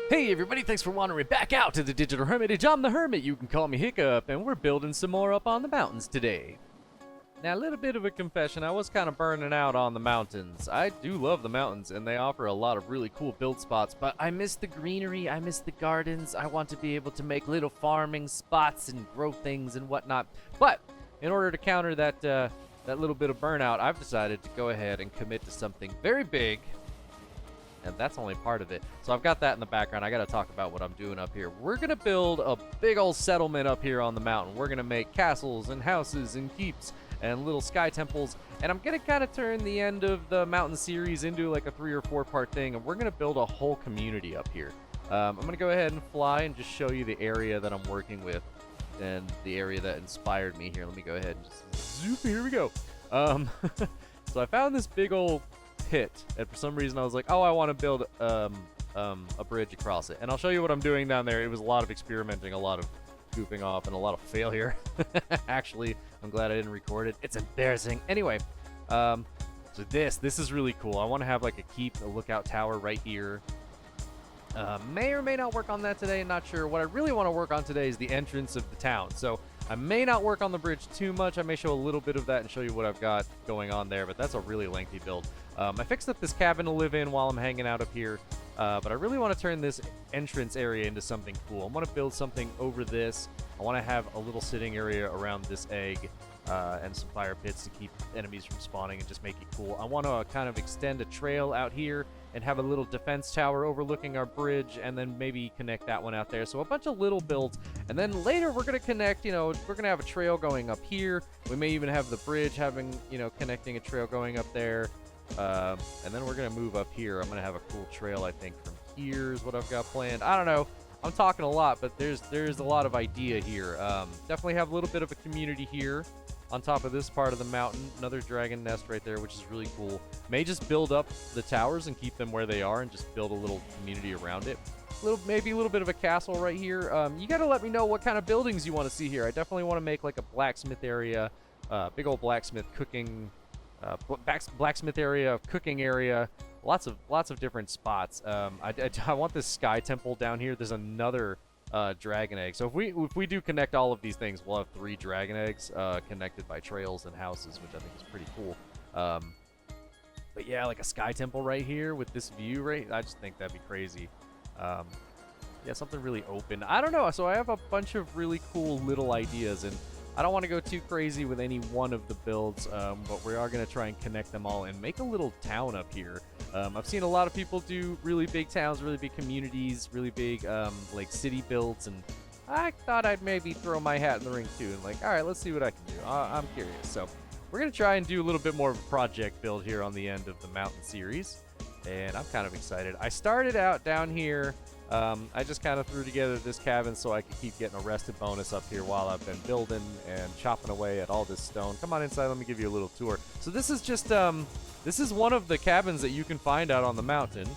Hey everybody, thanks for wandering back out to the Digital Hermitage. I'm the Hermit, you can call me Hiccup, and we're building some more up on the mountains today. Now, a little bit of a confession, I was kind of burning out on the mountains. I do love the mountains, and they offer a lot of really cool build spots, but I miss the greenery, I miss the gardens. I want to be able to make little farming spots and grow things and whatnot. But in order to counter that little bit of burnout, I've decided to go ahead and commit to something very big. And that's only part of it. So I've got that in the background. I got to talk about what I'm doing up here. We're going to build a big old settlement up here on the mountain. We're going to make castles and houses and keeps and little sky temples. And I'm going to kind of turn the end of the mountain series into like a 3 or 4 part thing. And we're going to build a whole community up here. I'm going to go ahead and fly and just show you the area that I'm working with and the area that inspired me here. Let me go ahead and just zoop. Here we go. So I found this big old pit, and for some reason I was like, oh, I want to build a bridge across it, and I'll show you what I'm doing down there. It was a lot of experimenting, a lot of goofing off, and a lot of failure. Actually, I'm glad I didn't record it. It's embarrassing. Anyway, so this is really cool. I want to have like a keep, a lookout tower right here. May or may not work on that today, not sure. What I really want to work on today is the entrance of the town. So I may not work on the bridge too much. I may show a little bit of that and show you what I've got going on there, but that's a really lengthy build. I fixed up this cabin to live in while I'm hanging out up here, but I really want to turn this entrance area into something cool. I want to build something over this. I want to have a little sitting area around this egg and some fire pits to keep enemies from spawning and just make it cool. I want to kind of extend a trail out here and have a little defense tower overlooking our bridge, and then maybe connect that one out there. So a bunch of little builds, and then later we're going to connect, we're going to have a trail going up here. We may even have the bridge having, connecting a trail going up there. And then we're going to move up here. I'm going to have a cool trail, I think, from here is what I've got planned. I don't know. I'm talking a lot, but there's a lot of idea here. Definitely have a little bit of a community here on top of this part of the mountain. Another dragon nest right there, which is really cool. May just build up the towers and keep them where they are and just build a little community around it. Maybe a little bit of a castle right here. You got to let me know what kind of buildings you want to see here. I definitely want to make like a blacksmith area, big old blacksmith cooking blacksmith area, cooking area, lots of different spots. I want this sky temple down here. There's another dragon egg. So if we do connect all of these things, we'll have 3 dragon eggs connected by trails and houses, which I think is pretty cool. But yeah, like a sky temple right here with this view, right? I just think that'd be crazy. Yeah, something really open. I don't know. So I have a bunch of really cool little ideas, and I don't want to go too crazy with any one of the builds, but we are going to try and connect them all and make a little town up here. I've seen a lot of people do really big towns, really big communities, really big like city builds, and I thought I'd maybe throw my hat in the ring too and like, all right, let's see what I can do. I'm curious. So we're going to try and do a little bit more of a project build here on the end of the mountain series, and I'm kind of excited. I started out down here. I just kind of threw together this cabin so I could keep getting a rested bonus up here while I've been building and chopping away at all this stone. Come on inside, let me give you a little tour. So this is just, this is one of the cabins that you can find out on the mountain.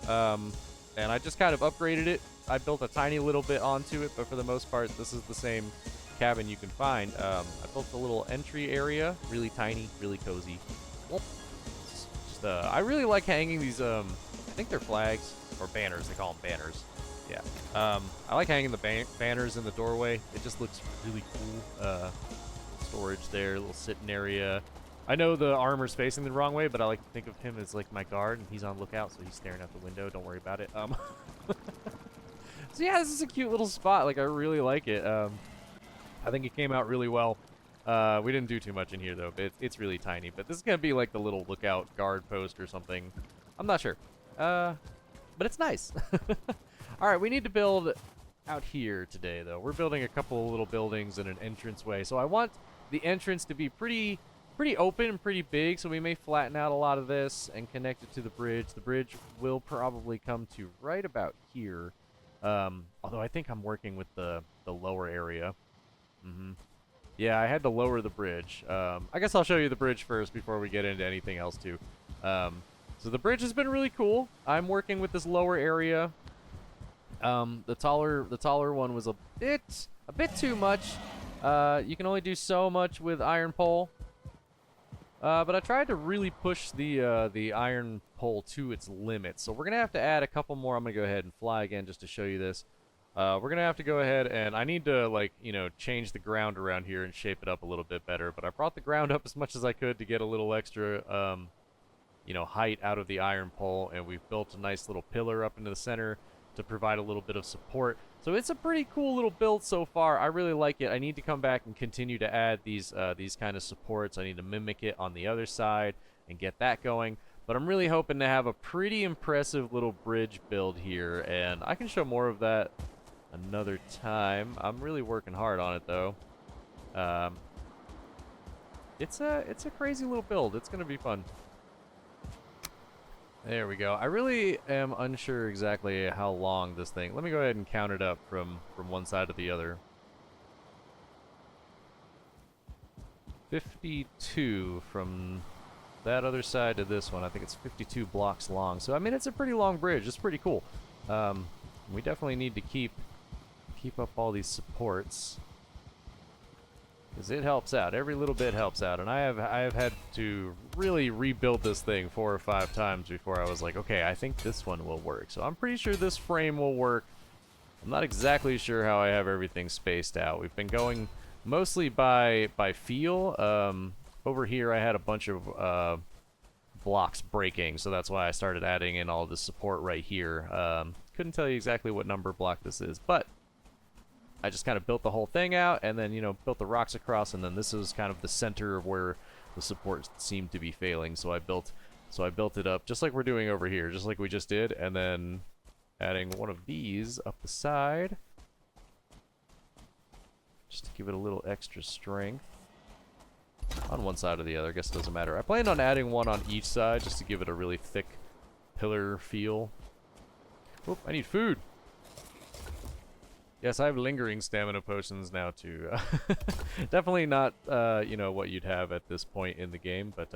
And I just kind of upgraded it. I built a tiny little bit onto it, but for the most part, this is the same cabin you can find. I built a little entry area, really tiny, really cozy. Just, I really like hanging these, I think they're flags. Or banners, they call them banners. Yeah. I like hanging the banners in the doorway. It just looks really cool. Storage there, little sitting area. I know the armor's facing the wrong way, but I like to think of him as like my guard, and he's on lookout, so he's staring out the window. Don't worry about it. So yeah, this is a cute little spot. Like, I really like it. I think it came out really well. We didn't do too much in here, though. But it's really tiny. But this is going to be like the little lookout guard post or something. I'm not sure. But it's nice. All right, we need to build out here today, though. We're building a couple of little buildings and an entranceway. So I want the entrance to be pretty open and pretty big, so we may flatten out a lot of this and connect it to the bridge. The bridge will probably come to right about here. Although I think I'm working with the lower area. Yeah, I had to lower the bridge. I guess I'll show you the bridge first before we get into anything else, too. So the bridge has been really cool. I'm working with this lower area. The taller one was a bit too much. You can only do so much with iron pole. But I tried to really push the iron pole to its limit. So we're going to have to add a couple more. I'm going to go ahead and fly again just to show you this. We're going to have to go ahead and I need to, like, you know, change the ground around here and shape it up a little bit better. But I brought the ground up as much as I could to get a little extra, you know, height out of the iron pole. And we've built a nice little pillar up into the center to provide a little bit of support. So it's a pretty cool little build so far. I really like it. I need to come back and continue to add these kind of supports. I need to mimic it on the other side and get that going. But I'm really hoping to have a pretty impressive little bridge build here, and I can show more of that another time. I'm really working hard on it though. It's a crazy little build. It's gonna be fun. There we go. I really am unsure exactly how long this thing... Let me go ahead and count it up from one side to the other. 52 from that other side to this one. I think it's 52 blocks long. So, I mean, it's a pretty long bridge. It's pretty cool. We definitely need to keep up all these supports, because it helps out. Every little bit helps out, and I have had to really rebuild this thing 4 or 5 times before I was like, okay, I think this one will work. So I'm pretty sure this frame will work. I'm not exactly sure how I have everything spaced out. We've been going mostly by feel. Over here I had a bunch of blocks breaking, so that's why I started adding in all this support right here. Couldn't tell you exactly what number block this is, but I just kind of built the whole thing out, and then, you know, built the rocks across, and then this is kind of the center of where the support seemed to be failing. So I built it up just like we're doing over here, just like we just did, and then adding one of these up the side, just to give it a little extra strength. On one side or the other, I guess it doesn't matter. I planned on adding one on each side just to give it a really thick pillar feel. Oop, I need food. Yes, I have lingering stamina potions now too. Definitely not, you know, what you'd have at this point in the game, but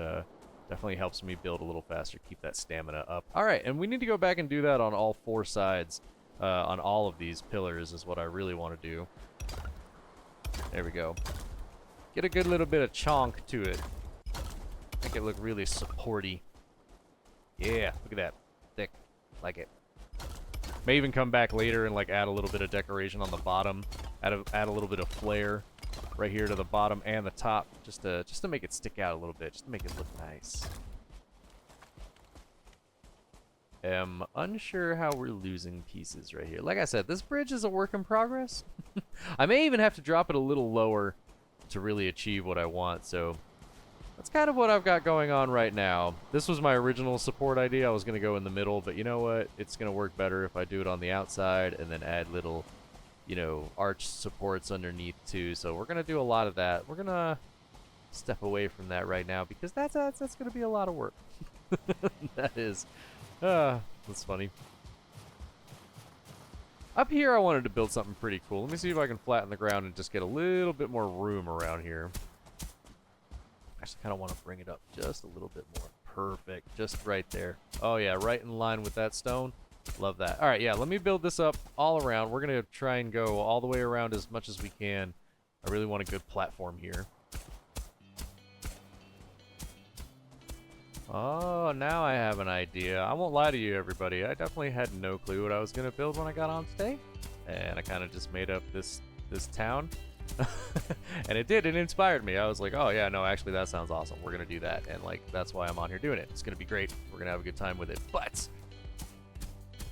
definitely helps me build a little faster, keep that stamina up. All right, and we need to go back and do that on all 4 sides, on all of these pillars is what I really want to do. There we go. Get a good little bit of chonk to it. Make it look really supporty. Yeah, look at that. Thick. Like it. May even come back later and like add a little bit of decoration on the bottom, add a little bit of flair right here to the bottom and the top, just to make it stick out a little bit, just to make it look nice. Am unsure how we're losing pieces right here. Like I said, this bridge is a work in progress. I may even have to drop it a little lower to really achieve what I want, so that's kind of what I've got going on right now. This was my original support idea. I was going to go in the middle, but you know what? It's going to work better if I do it on the outside and then add little, you know, arch supports underneath too. So we're going to do a lot of that. We're going to step away from that right now because that's going to be a lot of work. That is. That's funny. Up here I wanted to build something pretty cool. Let me see if I can flatten the ground and just get a little bit more room around here. I just kind of want to bring it up just a little bit more. Perfect. Just right there. Oh, yeah. Right in line with that stone. Love that. All right. Yeah. Let me build this up all around. We're going to try and go all the way around as much as we can. I really want a good platform here. Oh, now I have an idea. I won't lie to you, everybody. I definitely had no clue what I was going to build when I got on today. And I kind of just made up this town. And it did. It inspired me. I was like, oh, yeah, no, actually, that sounds awesome. We're going to do that. And, like, that's why I'm on here doing it. It's going to be great. We're going to have a good time with it. But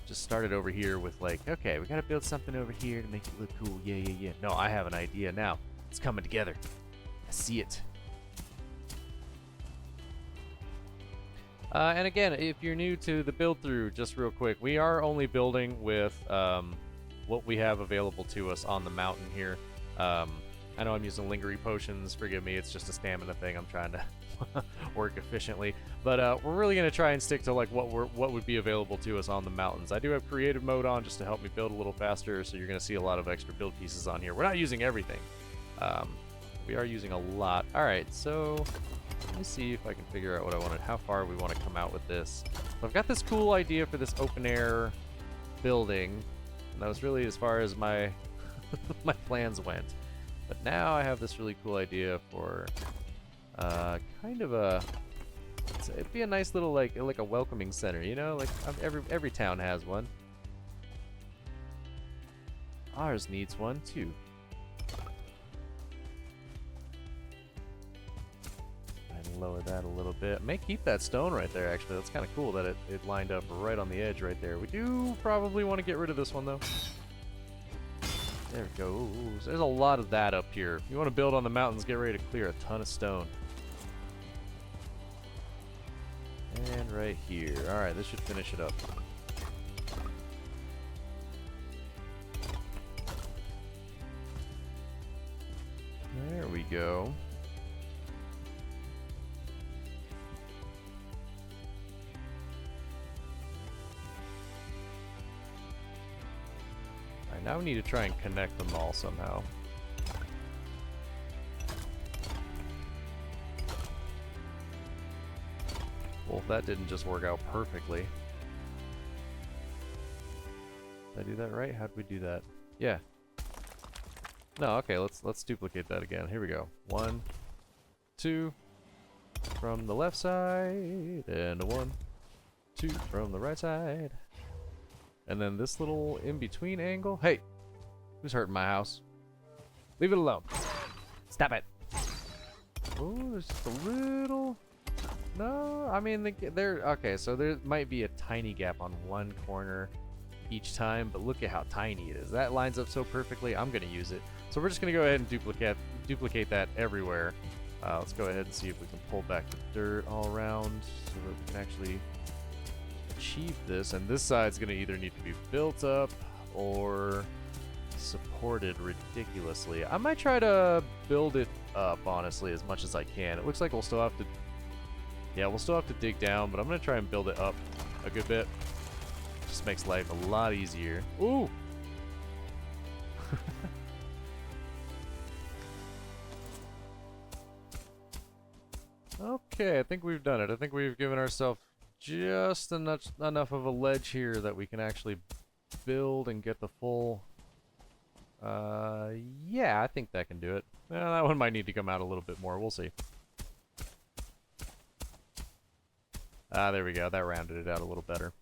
just started over here with, like, okay, we got to build something over here to make it look cool. Yeah, yeah, yeah. No, I have an idea now. It's coming together. I see it. And again, if you're new to the build through, just real quick, we are only building with what we have available to us on the mountain here. I know I'm using lingering potions. Forgive me, it's just a stamina thing. I'm trying to work efficiently, but we're really gonna try and stick to like what would be available to us on the mountains. I do have creative mode on just to help me build a little faster, so you're gonna see a lot of extra build pieces on here. We're not using everything. We are using a lot. All right, so. Let me see if I can figure out what I wanted, how far we want to come out with this. So I've got this cool idea for this open air building, and that was really as far as my my plans went. But now I have this really cool idea for kind of a... It'd be a nice little, like a welcoming center, you know? Like, every town has one. Ours needs one, too. Lower that a little bit. May keep that stone right there, actually. That's kind of cool that it lined up right on the edge right there. We do probably want to get rid of this one, though. There we go. Ooh, so there's a lot of that up here. If you want to build on the mountains, get ready to clear a ton of stone. And right here. Alright, this should finish it up. There we go. Now we need to try and connect them all somehow. Well, that didn't just work out perfectly. Did I do that right? How'd we do that? Yeah. No, okay, let's duplicate that again. Here we go. 1, 2 from the left side, and a 1, 2 from the right side. And then this little in-between angle. Hey! Who's hurting my house? Leave it alone. Stop it. Oh, there's just a little... No, I mean, they're... Okay, so there might be a tiny gap on one corner each time, but look at how tiny it is. That lines up so perfectly, I'm going to use it. So we're just going to go ahead and duplicate that everywhere. Let's go ahead and see if we can pull back the dirt all around so that we can actually... achieve this, and this side's gonna either need to be built up or supported ridiculously. I might try to build it up, honestly, as much as I can. It looks like we'll still have to... Yeah, we'll still have to dig down, but I'm gonna try and build it up a good bit. Just makes life a lot easier. Ooh! Okay, I think we've done it. I think we've given ourselves just enough of a ledge here that we can actually build and get the full... yeah, I think that can do it. Well, that one might need to come out a little bit more. We'll see. Ah, there we go. That rounded it out a little better.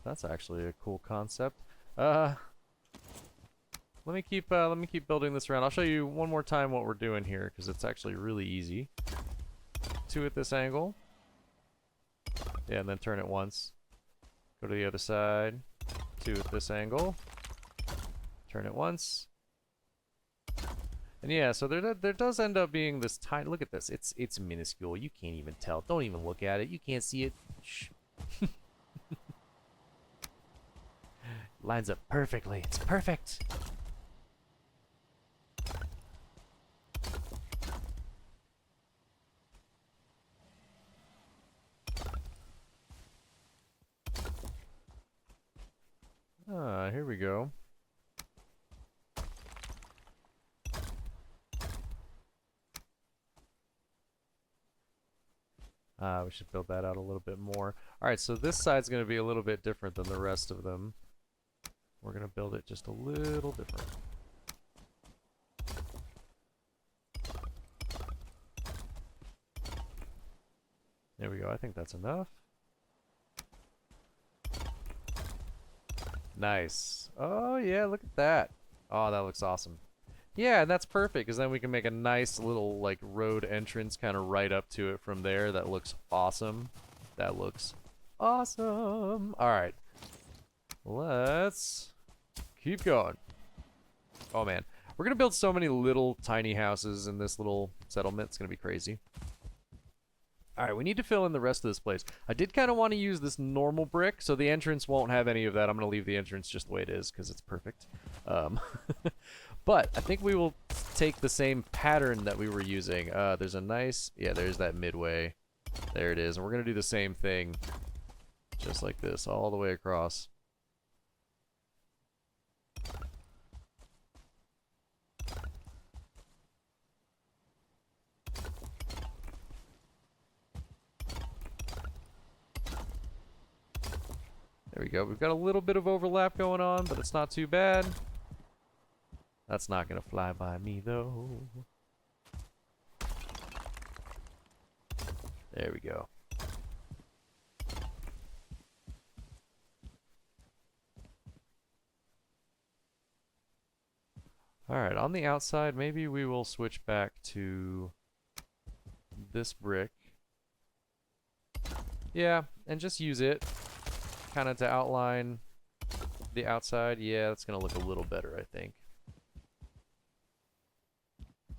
That's actually a cool concept. Let me keep building this around. I'll show you one more time what we're doing here, because it's actually really easy. 2 at this angle. Yeah, and then turn it once. Go to the other side. 2 at this angle. Turn it once. And yeah, so there does end up being this tiny... Look at this. It's minuscule. You can't even tell. Don't even look at it. You can't see it. Shh. Lines up perfectly. It's perfect. Here we go. We should build that out a little bit more. Alright, so this side's going to be a little bit different than the rest of them. We're going to build it just a little different. There we go. I think that's enough. Nice. Oh, yeah, look at that. Oh, that looks awesome. Yeah, that's perfect, because then we can make a nice little, like, road entrance kind of right up to it from there. That looks awesome. That looks awesome. Alright. Let's keep going. Oh, man. We're going to build so many little tiny houses in this little settlement. It's going to be crazy. Alright, we need to fill in the rest of this place. I did kind of want to use this normal brick, so the entrance won't have any of that. I'm going to leave the entrance just the way it is, because it's perfect. But I think we will take the same pattern that we were using. There's a nice... Yeah, there's that midway. There it is. And we're going to do the same thing. Just like this, all the way across. There we go. We've got a little bit of overlap going on, but it's not too bad. That's not gonna fly by me though. There we go. Alright, on the outside, maybe we will switch back to this brick. Yeah, and just use it kind of to outline the outside. Yeah, that's going to look a little better, I think.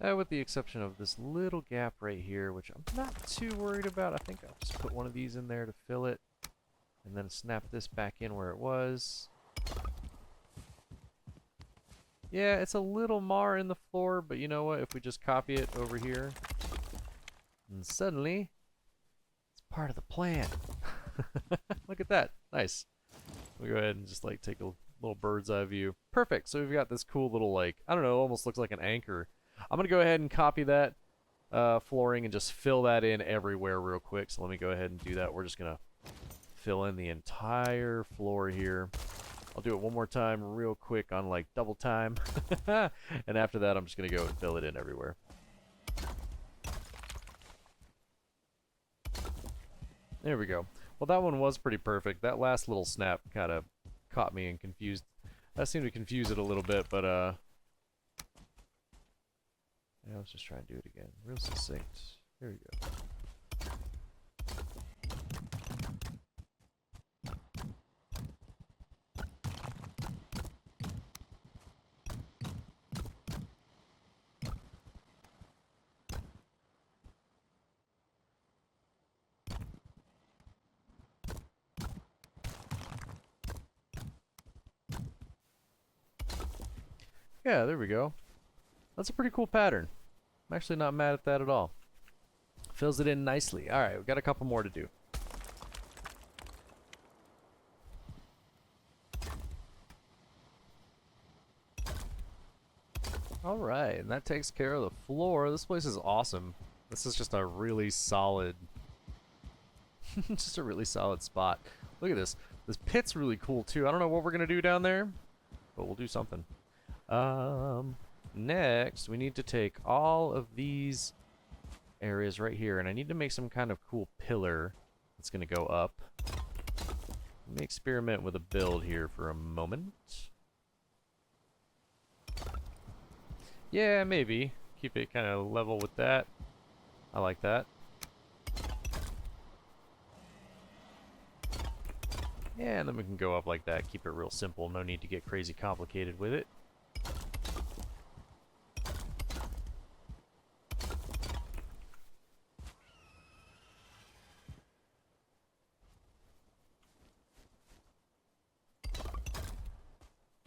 With the exception of this little gap right here, which I'm not too worried about. I think I'll just put one of these in there to fill it, and then snap this back in where it was. Yeah, it's a little mar in the floor, but you know what? If we just copy it over here, and suddenly, it's part of the plan. Look at that. Nice. We'll go ahead and just like take a little bird's eye view. Perfect. So we've got this cool little like, I don't know, almost looks like an anchor. I'm going to go ahead and copy that flooring and just fill that in everywhere real quick. So let me go ahead and do that. We're just going to fill in the entire floor here. I'll do it one more time real quick on like double time. And after that, I'm just going to go and fill it in everywhere. There we go. Well, that one was pretty perfect. That last little snap kind of caught me and confused. That seemed to confuse it a little bit, but yeah, let's just try and do it again. Real succinct. Here we go. Yeah, there we go. That's a pretty cool pattern. I'm actually not mad at that at all. Fills it in nicely. Alright, we've got a couple more to do. Alright, and that takes care of the floor. This place is awesome. This is just a really solid... just a really solid spot. Look at this. This pit's really cool too. I don't know what we're going to do down there, but we'll do something. Next, we need to take all of these areas right here, and I need to make some kind of cool pillar that's going to go up. Let me experiment with a build here for a moment. Yeah, maybe. Keep it kind of level with that. I like that. Yeah, and then we can go up like that. Keep it real simple. No need to get crazy complicated with it.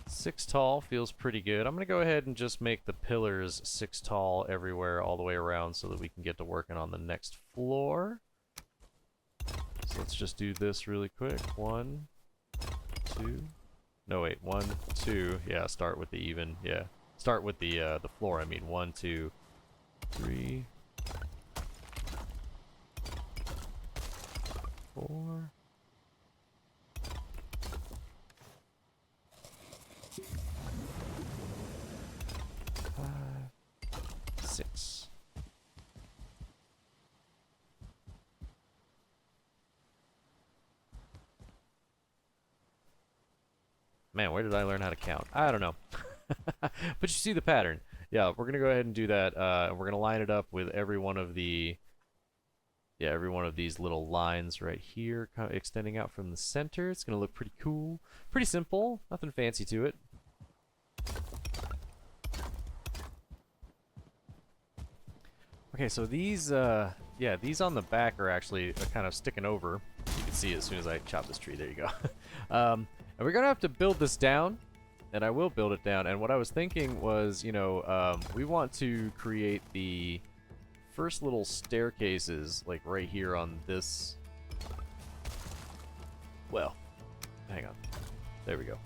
Six tall feels pretty good. I'm going to go ahead and just make the pillars 6 tall everywhere all the way around so that we can get to working on the next floor. So let's just do this really quick. 1, 2. No, wait. 1, 2. Yeah, start with the even. Yeah. Start with the floor. I mean 1, 2, 3, 4. 6. Man, where did I learn how to count? I don't know. But you see the pattern. Yeah, we're gonna go ahead and do that. We're gonna line it up with every one of the every one of these little lines right here, kind of extending out from the center. It's gonna look pretty cool. Pretty simple. Nothing fancy to it. Okay, so these, yeah, these on the back are actually kind of sticking over. You can see it as soon as I chop this tree. There you go. And we're going to have to build this down, and I will build it down. And what I was thinking was, you know, we want to create the first little staircases, like right here on this. Well, hang on. There we go.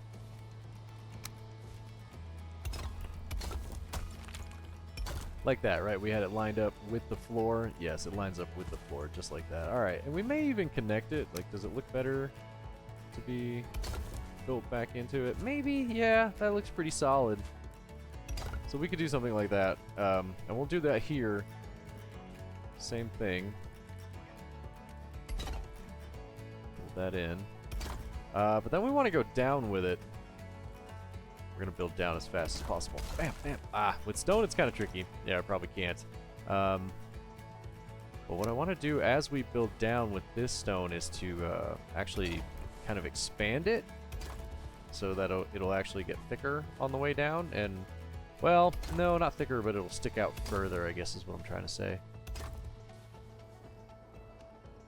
Like that, right? We had it lined up with the floor. Yes, it lines up with the floor, just like that. Alright, and we may even connect it. Like, does it look better to be built back into it? Maybe, yeah, that looks pretty solid. So we could do something like that. And we'll do that here. Same thing. Pull that in. But then we want to go down with it. We're going to build down as fast as possible. Bam, bam. Ah, with stone it's kind of tricky. Yeah, I probably can't. But what I want to do as we build down with this stone is to actually kind of expand it so that it'll actually get thicker on the way down. And, well, no, not thicker, but it'll stick out further, I guess is what I'm trying to say.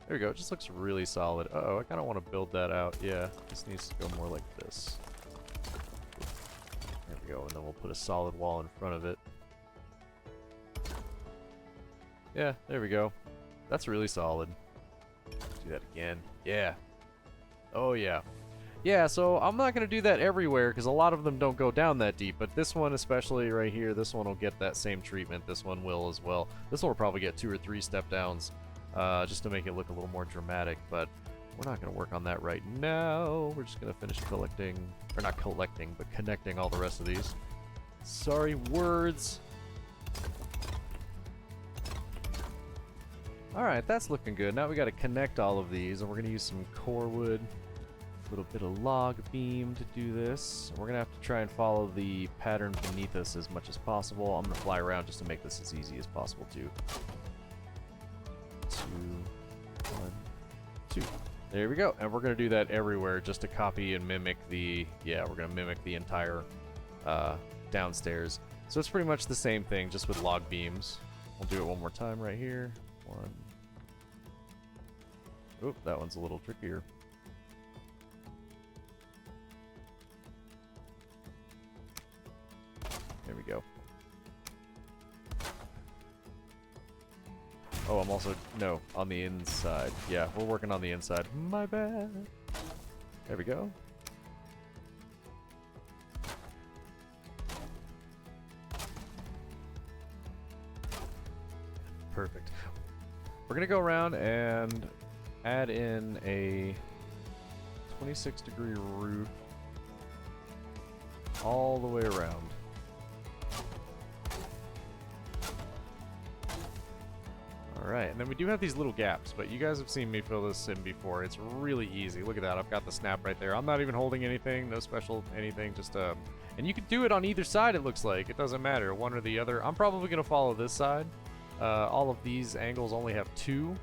There we go. It just looks really solid. Uh-oh, I kind of want to build that out. Yeah, this needs to go more like this. There we go, and then we'll put a solid wall in front of it. Yeah, there we go. That's really solid. Do that again. Yeah. Oh, yeah. Yeah, so I'm not going to do that everywhere because a lot of them don't go down that deep, but this one especially right here, this one will get that same treatment. This one will as well. This one will probably get 2 or 3 step downs just to make it look a little more dramatic, but we're not going to work on that right now. We're just going to finish collecting, or not collecting, but connecting all the rest of these. Sorry, words. Alright, that's looking good. Now we got to connect all of these, and we're going to use some core wood, a little bit of log beam to do this. We're going to have to try and follow the pattern beneath us as much as possible. I'm going to fly around just to make this as easy as possible, too. 2, 1, 2. There we go. And we're going to do that everywhere just to copy and mimic the, yeah, we're going to mimic the entire downstairs. So it's pretty much the same thing, just with log beams. We'll do it one more time right here. 1. Oop, that one's a little trickier. There we go. Oh, I'm also, no, on the inside. Yeah, we're working on the inside. My bad. There we go. Perfect. We're going to go around and add in a 26-degree roof all the way around. Alright, and then we do have these little gaps, but you guys have seen me fill this in before. It's really easy. Look at that, I've got the snap right there. I'm not even holding anything, no special anything, just and you can do it on either side, it looks like. It doesn't matter, one or the other. I'm probably going to follow this side. All of these angles only have 2,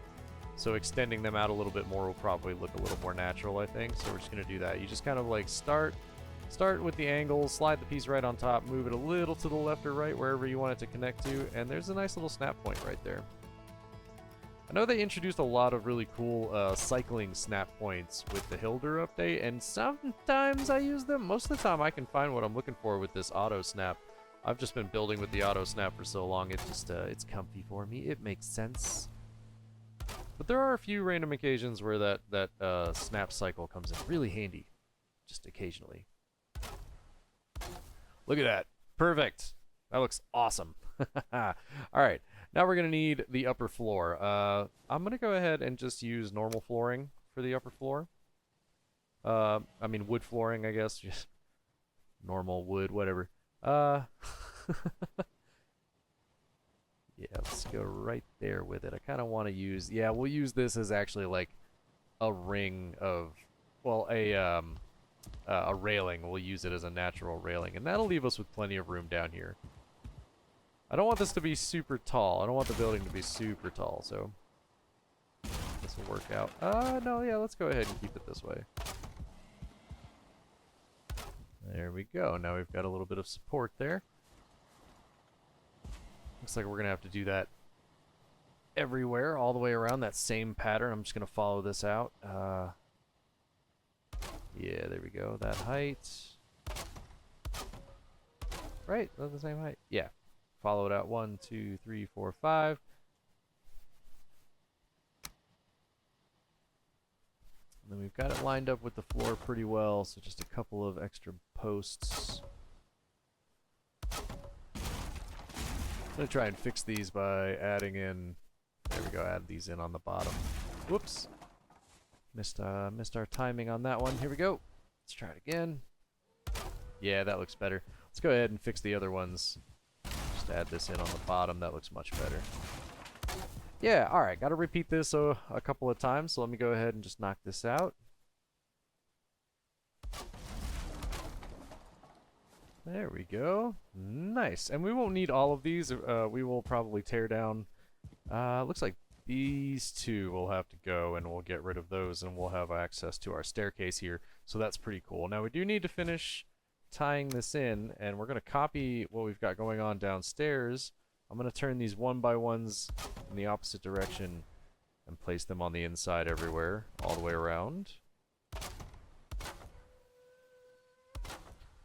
so extending them out a little bit more will probably look a little more natural, I think. So we're just going to do that. You just kind of like start with the angle, slide the piece right on top, move it a little to the left or right, wherever you want it to connect to, and there's a nice little snap point right there. I know they introduced a lot of really cool cycling snap points with the Hilder update, and sometimes I use them. Most of the time I can find what I'm looking for with this auto snap. I've just been building with the auto snap for so long, it just it's comfy for me. It makes sense. But there are a few random occasions where that snap cycle comes in really handy, just occasionally. Look at that. Perfect. That looks awesome. All right. Now we're going to need the upper floor. I'm going to go ahead and just use normal flooring for the upper floor. I mean wood flooring, I guess. Just normal wood, whatever. Yeah, let's go right there with it. I kind of want to use, yeah, we'll use this as actually like a ring of, well, a railing. We'll use it as a natural railing, and that'll leave us with plenty of room down here. I don't want this to be super tall. I don't want the building to be super tall, so this will work out. No, yeah, let's go ahead and keep it this way. There we go. Now we've got a little bit of support there. Looks like we're going to have to do that everywhere, all the way around that same pattern. I'm just going to follow this out. Yeah, there we go. That height. Right? That's the same height. Yeah. Follow it out. 1, 2, 3, 4, 5. And then we've got it lined up with the floor pretty well, so just a couple of extra posts. I'm going to try and fix these by adding in, there we go, add these in on the bottom. Whoops. Missed our timing on that one. Here we go. Let's try it again. Yeah, that looks better. Let's go ahead and fix the other ones Just add this in on the bottom. That looks much better. Yeah, alright. Got to repeat this a couple of times, so let me go ahead and just knock this out. There we go. Nice. And we won't need all of these. We will probably tear down... looks like these two will have to go, and we'll get rid of those, and we'll have access to our staircase here. So that's pretty cool. Now we do need to finish tying this in, and we're going to copy what we've got going on downstairs. I'm going to turn these 1x1s in the opposite direction and place them on the inside everywhere, all the way around.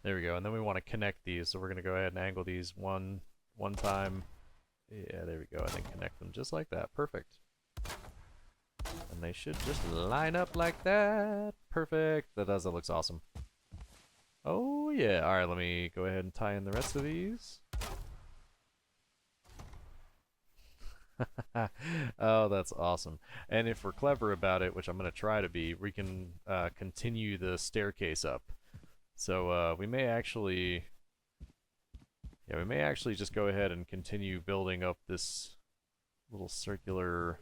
There we go, and then we want to connect these, so we're going to go ahead and angle these one time. Yeah, there we go, and then connect them just like that. Perfect. And they should just line up like that. Perfect. That looks awesome. Oh yeah, alright, let me go ahead and tie in the rest of these. Oh, that's awesome. And if we're clever about it, which I'm going to try to be, we can continue the staircase up. So we may actually just go ahead and continue building up this little circular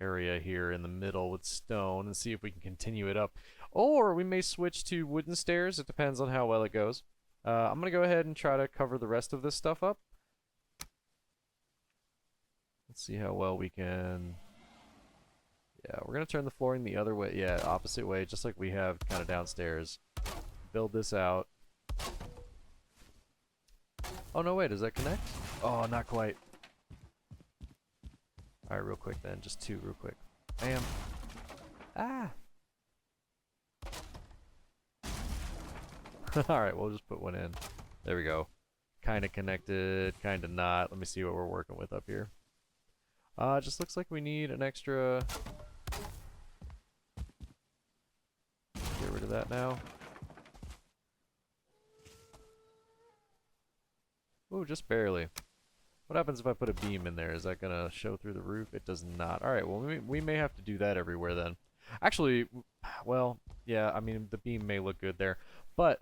area here in the middle with stone and see if we can continue it up. Or we may switch to wooden stairs. It depends on how well it goes. I'm going to go ahead and try to cover the rest of this stuff up. Let's see how well we can... Yeah, we're going to turn the flooring the other way. Yeah, opposite way, just like we have kind of downstairs. Build this out. Oh, no, wait, does that connect? Oh, not quite. Alright, real quick then. Just two real quick. Bam. Ah! Alright, we'll just put one in. There we go. Kind of connected, kind of not. Let me see what we're working with up here. It just looks like we need an extra... Get rid of that now. Ooh, just barely. What happens if I put a beam in there? Is that gonna show through the roof? It does not. Alright, well, we may have to do that everywhere then. Actually, well, yeah, I mean, the beam may look good there. But,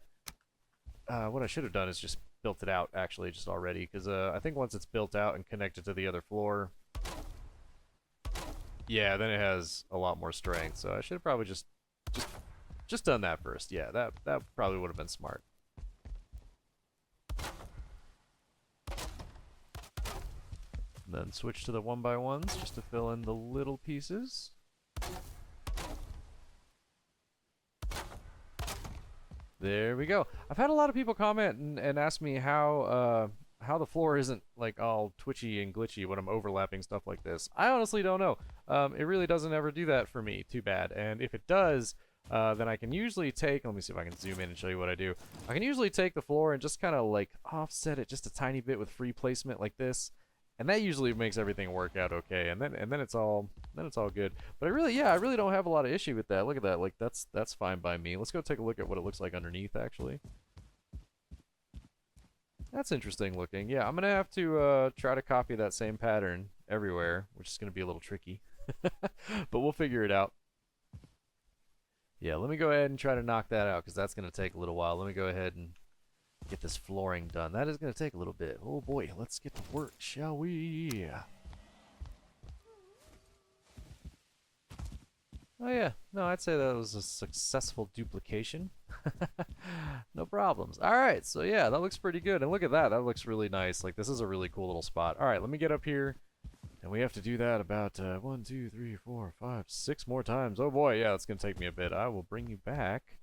what I should have done is just built it out, actually, just already. Because I think once it's built out and connected to the other floor... Yeah, then it has a lot more strength. So I should have probably just done that first. Yeah, that probably would have been smart. And then switch to the 1x1s just to fill in the little pieces. There we go. I've had a lot of people comment and ask me how the floor isn't like all twitchy and glitchy when I'm overlapping stuff like this. I honestly don't know. It really doesn't ever do that for me. Too bad. And if it does, then I can usually take... Let me see if I can zoom in and show you what I do. I can usually take the floor and just kind of like offset it just a tiny bit with free placement like this. And that usually makes everything work out okay, and then it's all good. But I really don't have a lot of issue with that. Look at that, like that's fine by me. Let's go take a look at what it looks like underneath actually. That's interesting looking. Yeah, I'm gonna have to try to copy that same pattern everywhere, which is gonna be a little tricky, but we'll figure it out. Yeah, let me go ahead and try to knock that out because that's gonna take a little while. Let me go ahead and get this flooring done. That is going to take a little bit. Oh boy, let's get to work, shall we? Oh yeah, no, I'd say that was a successful duplication. No problems. Alright, so yeah, that looks pretty good. And look at that, that looks really nice. Like, this is a really cool little spot. Alright, let me get up here. And we have to do that about 1, 2, 3, 4, 5, 6 more times. Oh boy, yeah, it's going to take me a bit. I will bring you back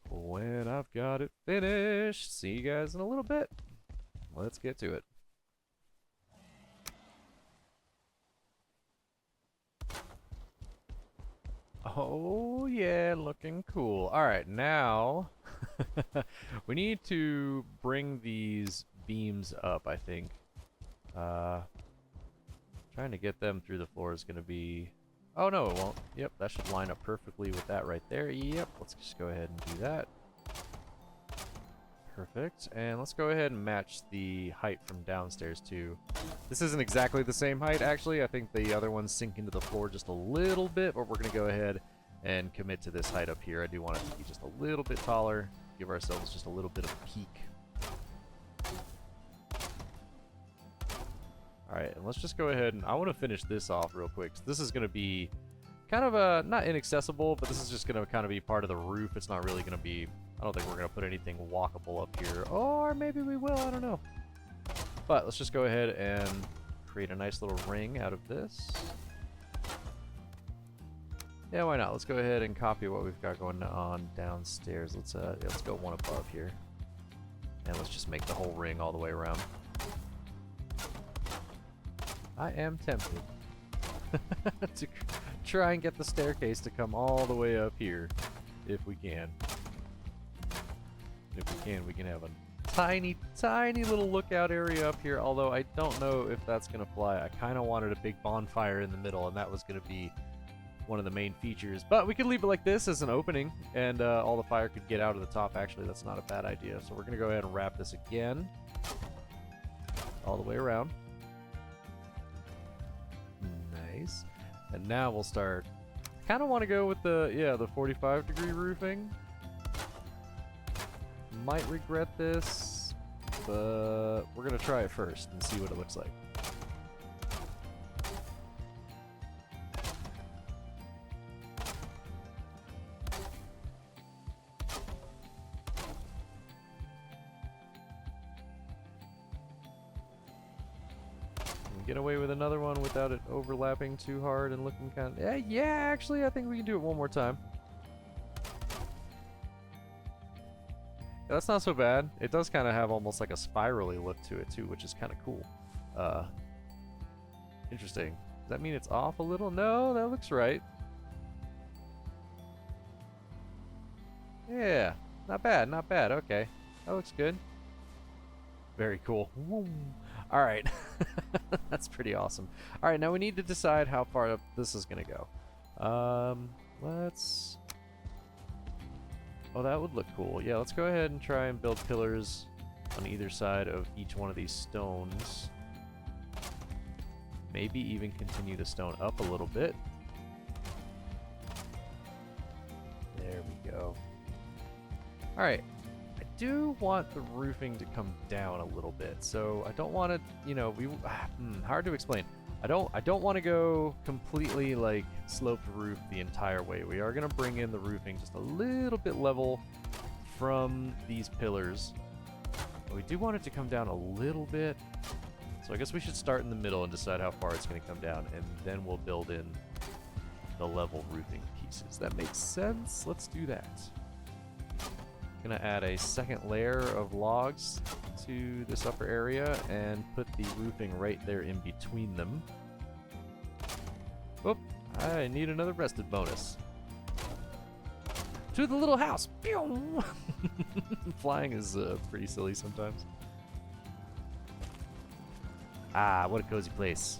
when I've got it finished. See you guys in a little bit. Let's get to it. Oh yeah, looking cool. Alright, now we need to bring these beams up, I think. Trying to get them through the floor is going to be... Oh no, it won't. Yep, that should line up perfectly with that right there. Yep, let's just go ahead and do that. Perfect. And let's go ahead and match the height from downstairs too. This isn't exactly the same height actually. I think the other ones sink into the floor just a little bit, but we're going to go ahead and commit to this height up here. I do want it to be just a little bit taller. Give ourselves just a little bit of a peak. Alright, and let's just go ahead and I want to finish this off real quick. This is going to be kind of not inaccessible, but this is just going to kind of be part of the roof. It's not really going to be, I don't think we're going to put anything walkable up here. Or maybe we will, I don't know. But let's just go ahead and create a nice little ring out of this. Yeah, why not? Let's go ahead and copy what we've got going on downstairs. Let's go one above here. And let's just make the whole ring all the way around. I am tempted to try and get the staircase to come all the way up here, if we can. If we can, we can have a tiny, tiny little lookout area up here, although I don't know if that's going to fly. I kind of wanted a big bonfire in the middle, and that was going to be one of the main features. But we could leave it like this as an opening, and all the fire could get out of the top. Actually, that's not a bad idea. So we're going to go ahead and wrap this again all the way around. Nice. And now we'll start. Kind of want to go with the 45-degree roofing. Might regret this, but we're going to try it first and see what it looks like. Get away with another one without it overlapping too hard and looking kind of... Yeah, actually, I think we can do it one more time. Yeah, that's not so bad. It does kind of have almost like a spirally look to it, too, which is kind of cool. Interesting. Does that mean it's off a little? No, that looks right. Yeah, not bad, not bad. Okay, that looks good. Very cool. All right. That's pretty awesome. All right, now we need to decide how far up this is going to go. Let's... Oh, that would look cool. Yeah, let's go ahead and try and build pillars on either side of each one of these stones. Maybe even continue the stone up a little bit. There we go. All right. I do want the roofing to come down a little bit, so I don't want to, you know, hard to explain. I don't want to go completely like sloped roof the entire way. We are going to bring in the roofing just a little bit level from these pillars. But we do want it to come down a little bit. So I guess we should start in the middle and decide how far it's going to come down, and then we'll build in the level roofing pieces. That makes sense. Let's do that. Gonna add a second layer of logs to this upper area and put the roofing right there in between them. Oop, I need another rested bonus. To the little house. Pew! Flying is pretty silly sometimes. Ah, what a cozy place.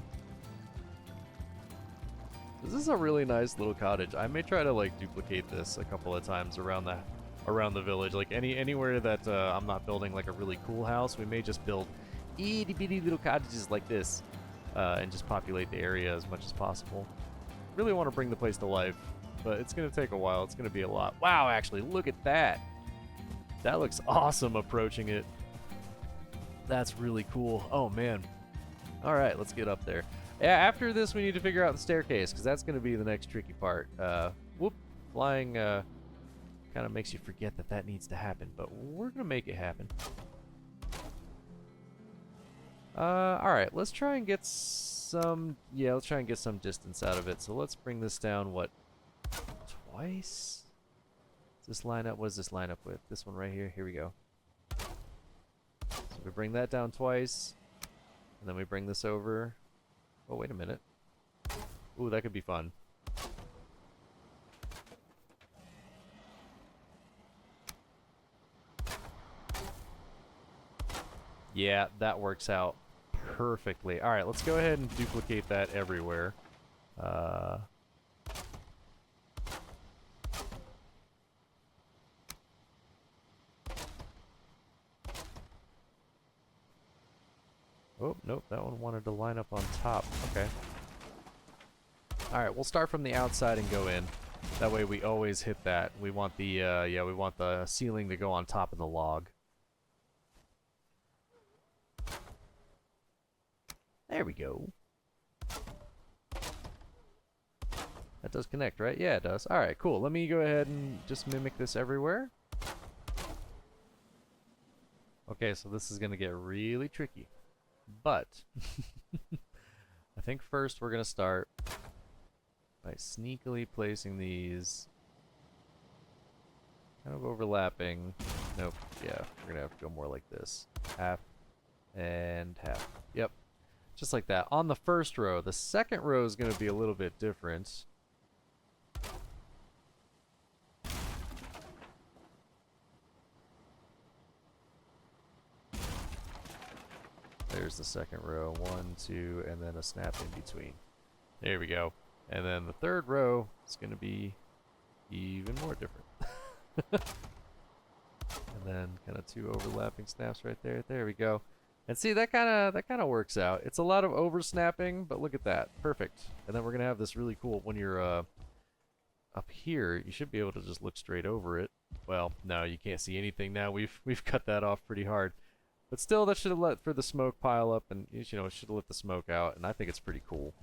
This is a really nice little cottage. I may try to like duplicate this a couple of times around the village, like anywhere that I'm not building like a really cool house. We may just build itty bitty little cottages like this and just populate the area as much as possible. Really want to bring the place to life, but it's gonna take a while. It's gonna be a lot. Wow, actually, look at that. That looks awesome approaching it. That's really cool. Oh man. All right, let's get up there. Yeah, after this we need to figure out the staircase, because that's gonna be the next tricky part. Whoop, flying kind of makes you forget that needs to happen, but we're gonna make it happen. All right, let's try and get some. Yeah, let's try and get some distance out of it. So let's bring this down. What? Twice? Does this line up? What does this line up with? This one right here. Here we go. So we bring that down twice, and then we bring this over. Oh, wait a minute. Ooh, that could be fun. Yeah, that works out perfectly. All right, let's go ahead and duplicate that everywhere. Oh, nope, that one wanted to line up on top. Okay. All right, we'll start from the outside and go in. That way we always hit that. We want the, yeah, we want the ceiling to go on top of the log. There we go. That does connect, right? Yeah, it does. Alright, cool. Let me go ahead and just mimic this everywhere. Okay, so this is going to get really tricky. But I think first we're going to start by sneakily placing these kind of overlapping. Nope. Yeah, we're going to have to go more like this. Half and half. Yep. Just like that. On the first row. The second row is going to be a little bit different. There's the second row. 1, 2, and then a snap in between. There we go. And then the third row is going to be even more different. And then kind of 2 overlapping snaps right there. There we go. And see, that kind of works out. It's a lot of over snapping, but look at that. Perfect. And then we're going to have this really cool, when you're up here, you should be able to just look straight over it. Well, no, you can't see anything now. We've cut that off pretty hard. But still, that should have let for the smoke pile up, and it should have let the smoke out, and I think it's pretty cool.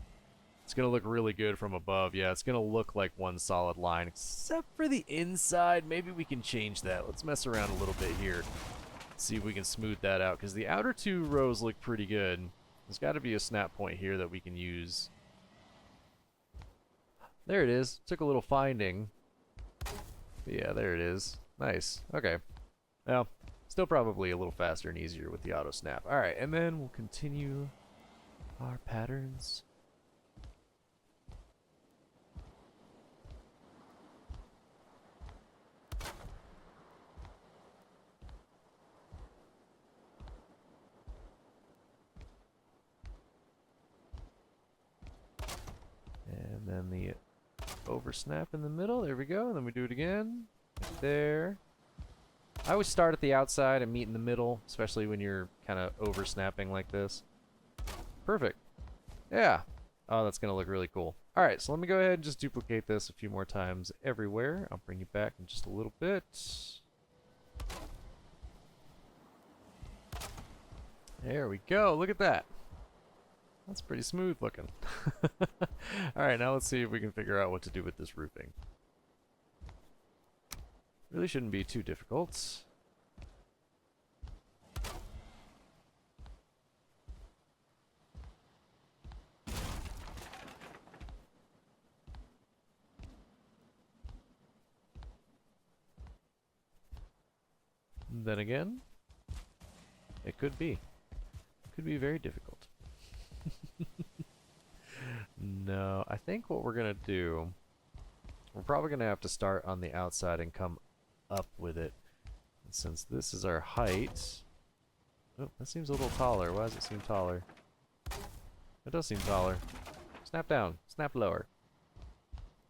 It's going to look really good from above. Yeah, it's going to look like one solid line, except for the inside. Maybe we can change that. Let's mess around a little bit here. See if we can smooth that out, because the outer 2 rows look pretty good. There's got to be a snap point here that we can use. There it is. Took a little finding. But yeah, there it is. Nice. Okay. Well, still probably a little faster and easier with the auto snap. Alright, and then we'll continue our patterns. And then the over snap in the middle. There we go. And then we do it again. Right there. I always start at the outside and meet in the middle, especially when you're kind of over snapping like this. Perfect. Yeah. Oh, that's going to look really cool. All right, so let me go ahead and just duplicate this a few more times everywhere. I'll bring you back in just a little bit. There we go. Look at that. That's pretty smooth looking. Alright, now let's see if we can figure out what to do with this roofing. Really shouldn't be too difficult. And then again, it could be. It could be very difficult. No, I think what we're going to do, we're probably going to have to start on the outside and come up with it. And since this is our height... Oh, that seems a little taller. Why does it seem taller? It does seem taller. Snap down. Snap lower.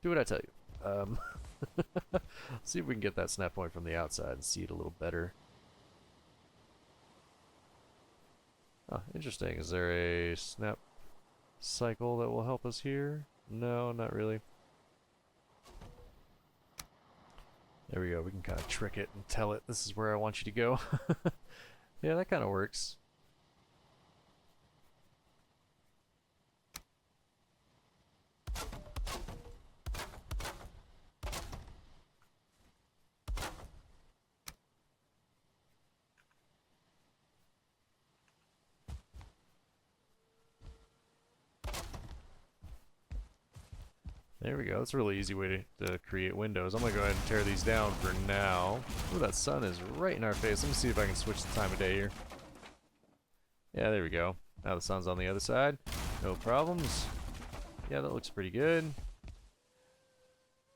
Do what I tell you. Let's see if we can get that snap point from the outside and see it a little better. Oh, interesting. Is there a snap cycle that will help us here? No, not really. There we go. We can kind of trick it and tell it this is where I want you to go. Yeah, that kind of works. There we go. That's a really easy way to create windows. I'm going to go ahead and tear these down for now. Ooh, that sun is right in our face. Let me see if I can switch the time of day here. Yeah, there we go. Now the sun's on the other side. No problems. Yeah, that looks pretty good.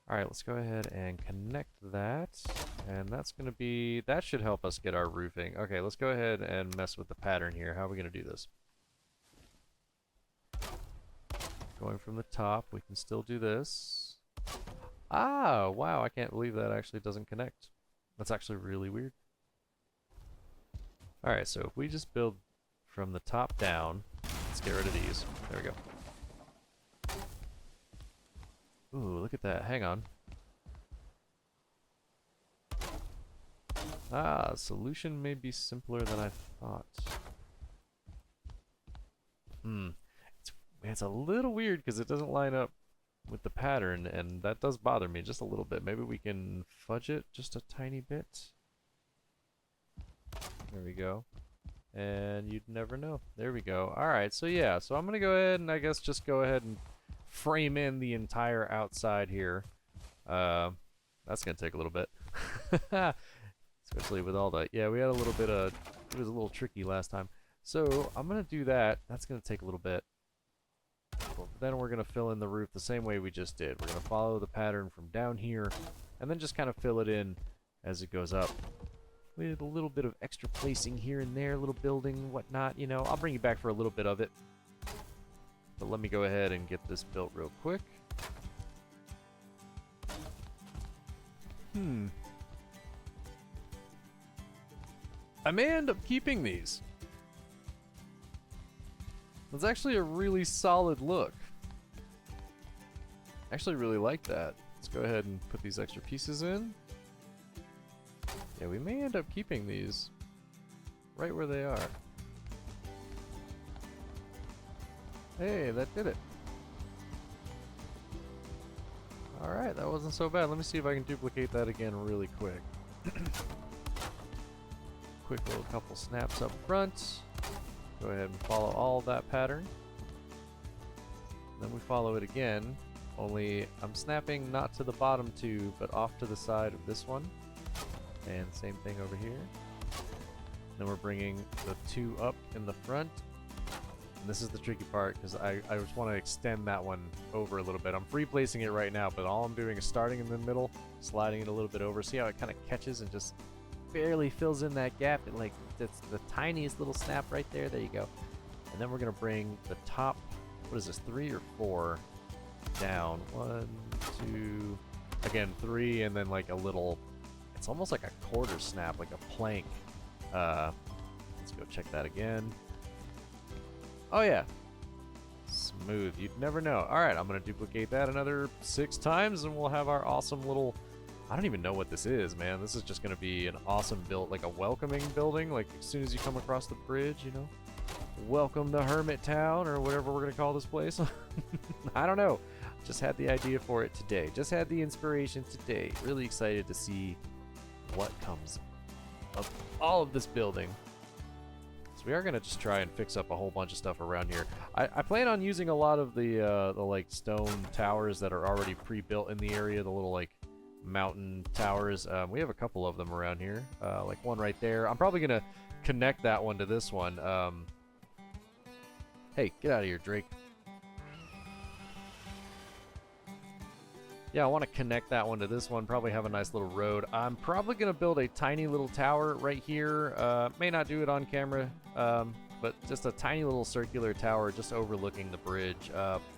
Alright, let's go ahead and connect that. And that's going to be... That should help us get our roofing. Okay, let's go ahead and mess with the pattern here. How are we going to do this? Going from the top, we can still do this. Ah, wow, I can't believe that actually doesn't connect. That's actually really weird. Alright, so if we just build from the top down, let's get rid of these. There we go. Ooh, look at that. Hang on. Ah, solution may be simpler than I thought. It's a little weird because it doesn't line up with the pattern, and that does bother me just a little bit. Maybe we can fudge it just a tiny bit. There we go. And you'd never know. There we go. Alright, so yeah, so I'm gonna go ahead and I guess just go ahead and frame in the entire outside here. That's gonna take a little bit. Especially with all that. Yeah, we had a little bit of, it was a little tricky last time. So I'm gonna do that. That's gonna take a little bit. But then we're gonna fill in the roof the same way we just did. We're gonna follow the pattern from down here, and then just kind of fill it in as it goes up. With a little bit of extra placing here and there, a little building, whatnot, you know. I'll bring you back for a little bit of it. But let me go ahead and get this built real quick. I may end up keeping these. That's actually a really solid look. I actually really like that. Let's go ahead and put these extra pieces in. Yeah, we may end up keeping these right where they are. Hey, that did it. Alright, that wasn't so bad. Let me see if I can duplicate that again really quick. Quick little couple snaps up front. Go ahead and follow all that pattern. Then we follow it again, only I'm snapping not to the bottom two, but off to the side of this one. And same thing over here. Then we're bringing the two up in the front. And this is the tricky part, because I just want to extend that one over a little bit. I'm free placing it right now, but all I'm doing is starting in the middle, sliding it a little bit over. See how it kind of catches and just barely fills in that gap? It like, that's the tiniest little snap right there. There you go. And then we're going to bring the top, what is this, 3 or 4 down. 1, 2, again, 3, and then like a little, it's almost like a quarter snap, like a plank. Let's go check that again. Oh yeah, smooth. You'd never know. All right, I'm gonna duplicate that another 6 times, and we'll have our awesome little. I don't even know what this is, man. This is just gonna be an awesome build, like a welcoming building. Like as soon as you come across the bridge, you know, welcome to Hermit Town or whatever we're gonna call this place. I don't know. Just had the idea for it today. Just had the inspiration today. Really excited to see what comes of all of this building. So we are gonna just try and fix up a whole bunch of stuff around here. I plan on using a lot of the like stone towers that are already pre-built in the area, the little like mountain towers. We have a couple of them around here, like one right there. I'm probably gonna connect that one to this one. Hey, get out of here, Drake. Yeah, I want to connect that one to this one, probably have a nice little road. I'm probably going to build a tiny little tower right here. May not do it on camera, but just a tiny little circular tower just overlooking the bridge.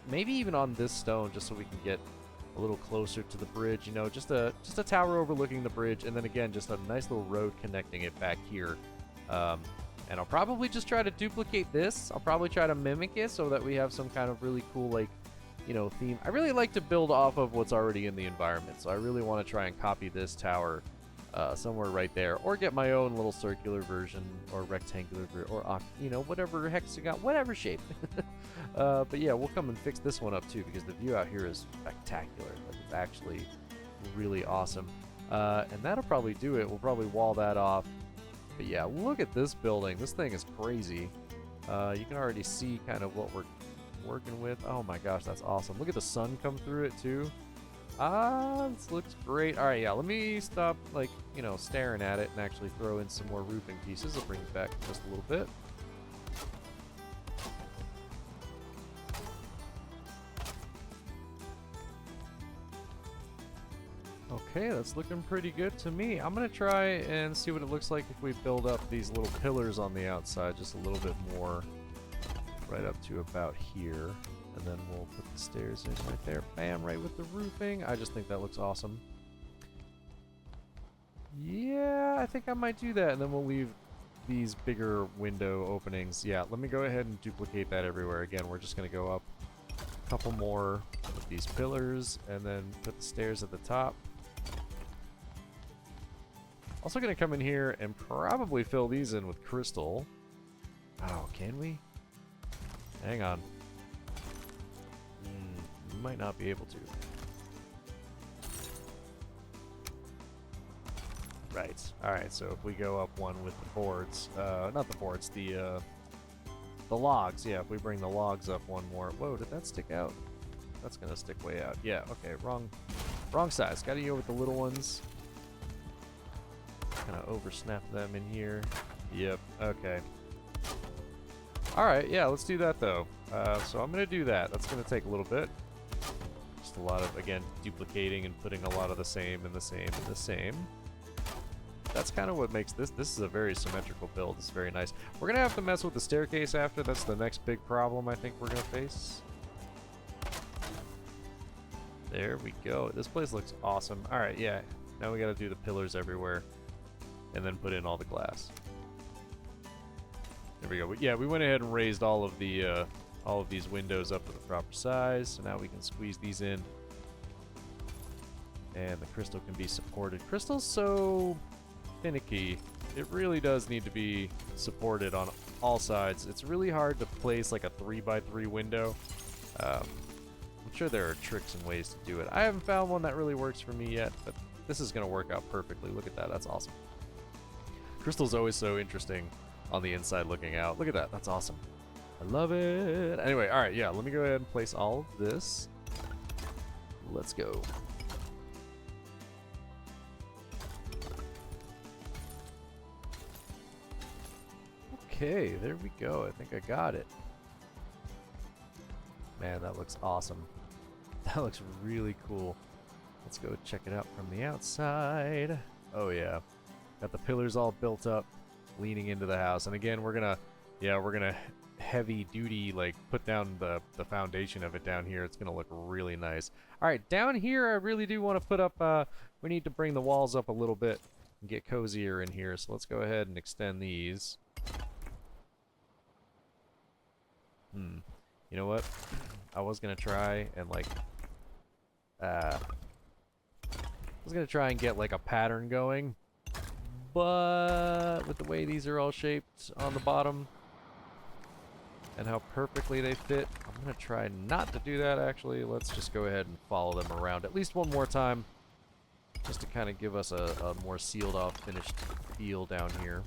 Maybe even on this stone, just so we can get a little closer to the bridge. You know, just a tower overlooking the bridge, and then again, just a nice little road connecting it back here. And I'll probably just try to duplicate this. I'll probably try to mimic it so that we have some kind of really cool, like, you know, theme. I really like to build off of what's already in the environment, so I really want to try and copy this tower somewhere right there, or get my own little circular version, or rectangular, or you know, whatever hexagon, whatever shape. But yeah, we'll come and fix this one up too, because the view out here is spectacular. Like, it's actually really awesome. And that'll probably do it. We'll probably wall that off. But yeah, look at this building. This thing is crazy. You can already see kind of what we're working with. Oh my gosh, that's awesome. Look at the sun come through it too. This looks great. All right, yeah, let me stop, like, you know, staring at it and actually throw in some more roofing pieces. I'll bring it back just a little bit. Okay, that's looking pretty good to me. I'm gonna try and see what it looks like if we build up these little pillars on the outside just a little bit more, right up to about here. And then we'll put the stairs in right there. Bam, right with the roofing. I just think that looks awesome. Yeah, I think I might do that. And then we'll leave these bigger window openings. Yeah, let me go ahead and duplicate that everywhere. Again, we're just going to go up a couple more with these pillars and then put the stairs at the top. Also going to come in here and probably fill these in with crystal. Oh, can we? Hang on. You might not be able to. Right. Alright, so if we go up one with the boards, not the boards, the logs, yeah, if we bring the logs up one more. Whoa, did that stick out? That's gonna stick way out. Yeah, okay, wrong size. Gotta go with the little ones. Kinda oversnap them in here. Yep, okay. Alright, yeah, let's do that though. So I'm gonna do that. That's gonna take a little bit. Just a lot of, again, duplicating and putting a lot of the same and the same and the same. That's kind of what makes this is a very symmetrical build. It's very nice. We're gonna have to mess with the staircase after. That's the next big problem I think we're gonna face. There we go. This place looks awesome. Alright, yeah. Now we gotta do the pillars everywhere. And then put in all the glass. There we go. Yeah, we went ahead and raised all of these windows up to the proper size. So now we can squeeze these in. And the crystal can be supported. Crystal's so finicky. It really does need to be supported on all sides. It's really hard to place like a 3x3 window. I'm sure there are tricks and ways to do it. I haven't found one that really works for me yet, but this is going to work out perfectly. Look at that. That's awesome. Crystal's always so interesting on the inside looking out. Look at that. That's awesome. I love it. Anyway, all right, yeah, let me go ahead and place all of this. Let's go. Okay, there we go. I think I got it. Man, that looks awesome. That looks really cool. Let's go check it out from the outside. Oh yeah. Got the pillars all built up, leaning into the house. And again, we're gonna heavy duty, like, put down the foundation of it down here. It's gonna look really nice. Alright, down here I really do want to put up, we need to bring the walls up a little bit and get cozier in here. So let's go ahead and extend these. You know what? I was gonna try and like, get like a pattern going, but with the way these are all shaped on the bottom and how perfectly they fit, I'm gonna try not to do that actually. Let's just go ahead and follow them around at least one more time, just to kind of give us a more sealed off, finished feel down here.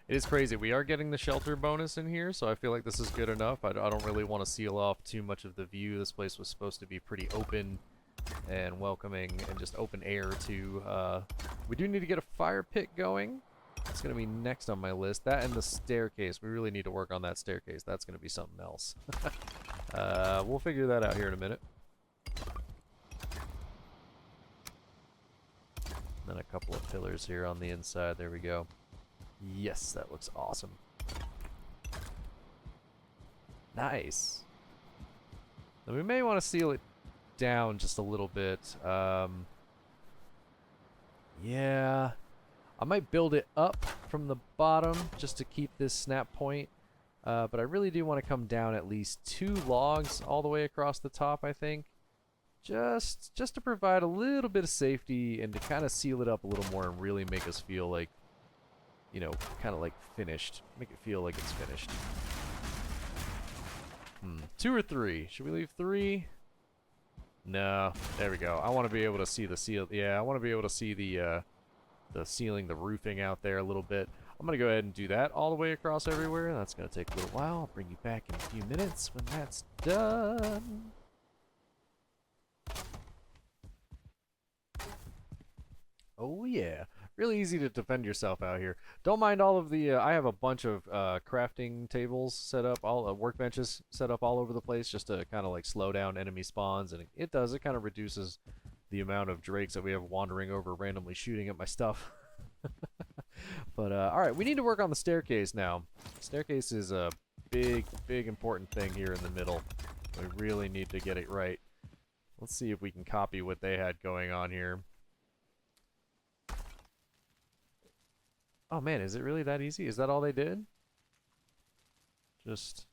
It is crazy. We are getting the shelter bonus in here, so I feel like this is good enough. I don't really want to seal off too much of the view. This place was supposed to be pretty open and welcoming and just open air too. We do need to get a fire pit going. It's going to be next on my list. That and the staircase. We really need to work on that staircase. That's going to be something else. We'll figure that out here in a minute. Then a couple of pillars here on the inside. There we go. Yes, that looks awesome. Nice. Now we may want to seal it down just a little bit. Yeah. I might build it up from the bottom just to keep this snap point. But I really do want to come down at least 2 logs all the way across the top, I think. Just to provide a little bit of safety and to kind of seal it up a little more and really make us feel like, you know, kind of like finished. Make it feel like it's finished. 2 or 3? Should we leave 3? No. There we go. I want to be able to see the seal. Yeah, I want to be able to see the ceiling, the roofing out there a little bit. I'm going to go ahead and do that all the way across everywhere. That's going to take a little while. I'll bring you back in a few minutes when that's done. Oh yeah. Really easy to defend yourself out here. Don't mind all of the, I have a bunch of crafting tables set up, all workbenches set up all over the place just to kind of like slow down enemy spawns, and it kind of reduces the amount of drakes that we have wandering over randomly shooting at my stuff. But alright, we need to work on the staircase now. Staircase is a big important thing here in the middle. We really need to get it right. Let's see if we can copy what they had going on here. Oh man, is it really that easy? Is that all they did? Just...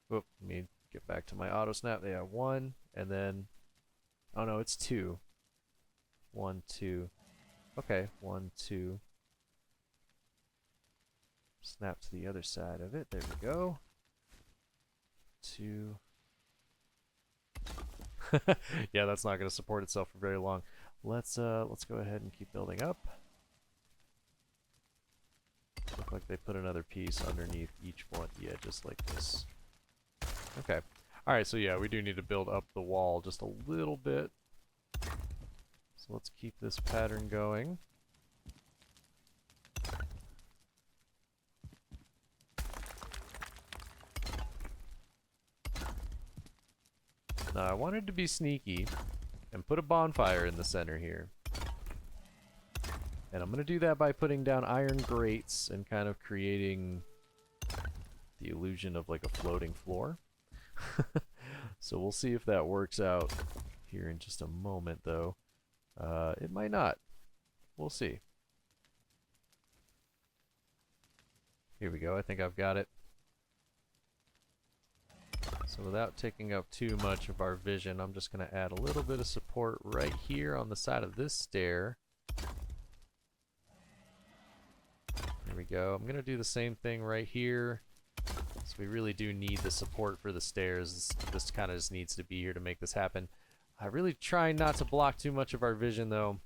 Whoop, let me get back to my auto snap. They have 1, and then... Oh no, it's 2. 1, 2. Okay, 1, 2. Snap to the other side of it. There we go. 2. Yeah, that's not going to support itself for very long. Let's go ahead and keep building up. Look like they put another piece underneath each one. Yeah, just like this. Okay. All right, so yeah, we do need to build up the wall just a little bit. So let's keep this pattern going. Now, I wanted to be sneaky and put a bonfire in the center here. And I'm going to do that by putting down iron grates and kind of creating the illusion of like a floating floor. So we'll see if that works out here in just a moment, though. It might not. We'll see. Here we go. I think I've got it. So without taking up too much of our vision, I'm just going to add a little bit of support right here on the side of this stair. There we go. I'm going to do the same thing right here. So we really do need the support for the stairs. This kind of just needs to be here to make this happen. I really try not to block too much of our vision, though.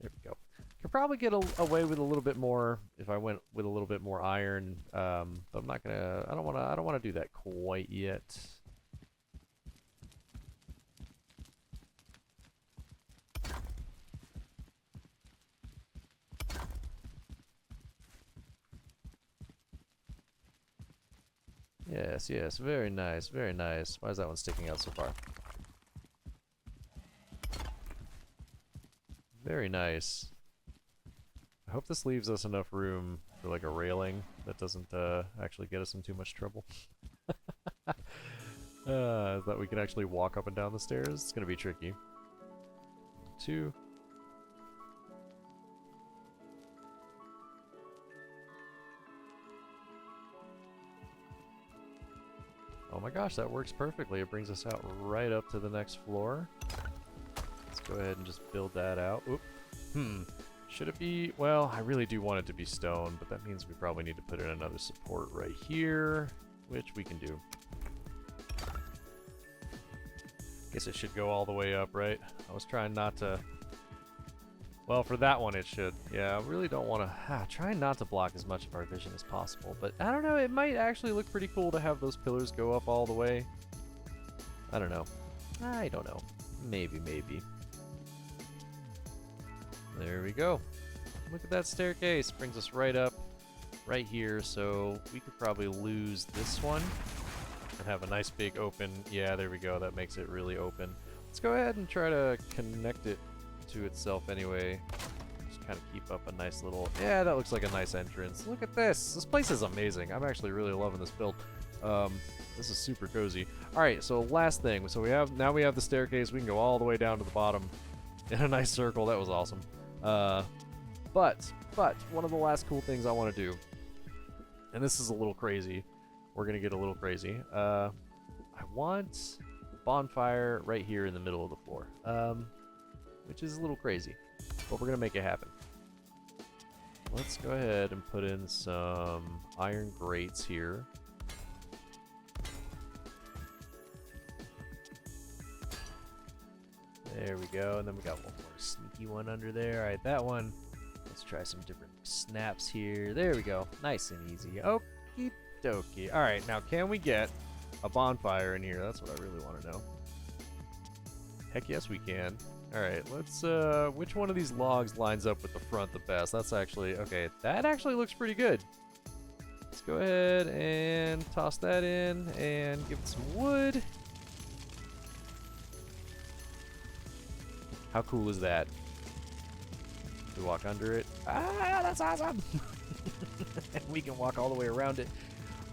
There we go. Could probably get away with a little bit more if I went with a little bit more iron, but I'm not gonna. I don't want to do that quite yet. Yes, yes, very nice, very nice. Why is that one sticking out so far? Very nice. I hope this leaves us enough room for like a railing that doesn't actually get us in too much trouble. That we can actually walk up and down the stairs. It's gonna be tricky. 2. Oh my gosh, that works perfectly. It brings us out right up to the next floor. Let's go ahead and just build that out. Oop. Should it be... Well, I really do want it to be stone, but that means we probably need to put in another support right here, which we can do. Guess it should go all the way up, right? I was trying not to... Well, for that one it should. Yeah, I really don't want to... try not to block as much of our vision as possible, but I don't know, it might actually look pretty cool to have those pillars go up all the way. I don't know. I don't know. Maybe, maybe. There we go. Look at that staircase. Brings us right up, right here, so we could probably lose this one and have a nice big open... Yeah, there we go. That makes it really open. Let's go ahead and try to connect it to itself anyway. Just kind of keep up a nice little... Yeah, that looks like a nice entrance. Look at this. This place is amazing. I'm actually really loving this build. This is super cozy. Alright, so last thing. So now we have the staircase. We can go all the way down to the bottom in a nice circle. That was awesome. But one of the last cool things I want to do, and this is a little crazy. We're going to get a little crazy. I want bonfire right here in the middle of the floor. Which is a little crazy, but we're going to make it happen. Let's go ahead and put in some iron grates here. There we go, and then we got one more sneaky one under there. Alright, that one. Let's try some different snaps here. There we go. Nice and easy. Okie dokie. Alright, now can we get a bonfire in here? That's what I really want to know. Heck yes, we can. Alright, let's, which one of these logs lines up with the front the best? That's actually, okay, that actually looks pretty good. Let's go ahead and toss that in and give it some wood. How cool is that? We walk under it. Ah, that's awesome! And we can walk all the way around it.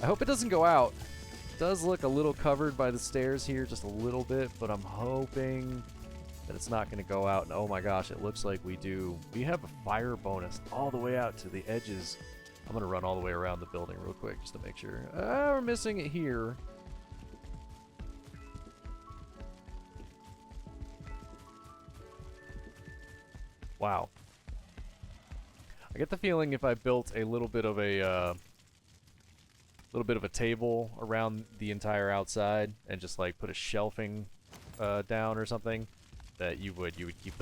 I hope it doesn't go out. It does look a little covered by the stairs here, just a little bit, but I'm hoping that it's not going to go out. And oh my gosh, it looks like we do. We have a fire bonus all the way out to the edges. I'm going to run all the way around the building real quick just to make sure. We're missing it here. Wow. I get the feeling if I built a little bit of a table around the entire outside and just like put a shelving down or something, that you would keep